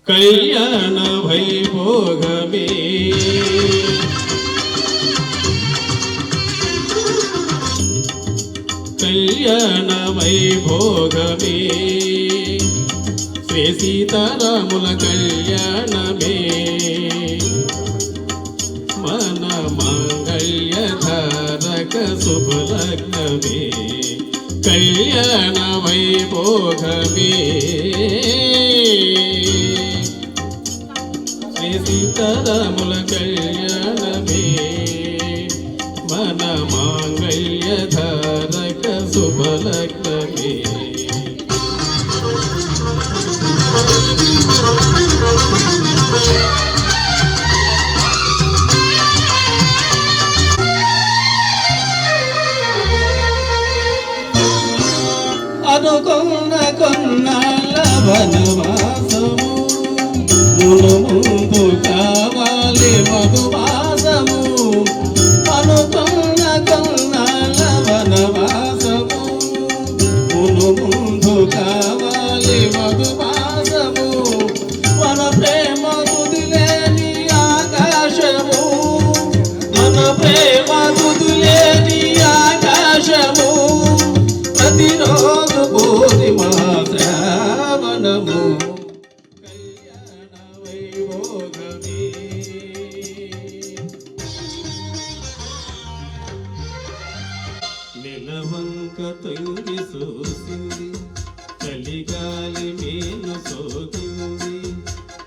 కళ్యాణ వైభోగమే కళ్యాణ వైభోగమే శ్రీ సీతారాముల కళ్యాణమే మన మంగళ్యధారక శుభలగ్నమే కళ్యాణ వైభోగమే శ్రీ సీతారాముల కళ్యాణమే మన మాంగళ్యధారక శుభలగ్నమే అనుకున్న కొన్నాళ్ళ వనవాసము మును ముందు కావాలి మధువాసము అనుకున్న కొన్నాళ్ళ వనవాసము మును ముందు కావాలి మధువాసము మన ప్రేమ తుదిలేని ఆకాశము మన ప్రేమ తుదిలేని ఆకాశము ప్రతిరోజు పూర్ణిమా శ్రావణము కళ్యాణ వైభోగమే నిలవంక తొంగి చూసింది చలిగాలి మేను సోకింది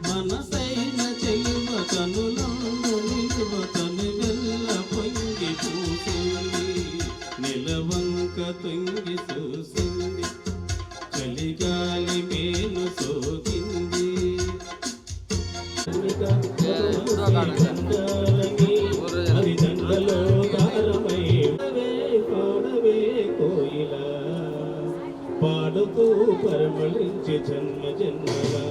మనసైన చెలువ కనులను నిలువ తను వెళ్ళ పొంగి పూసింది నిలవంక తొంగి చూసింది చలిగాలి మేను సోకింది అది దండలో దారమై కోడవే కోయిలా పాడుతూ పరిమళించి జన్మ జన్మలా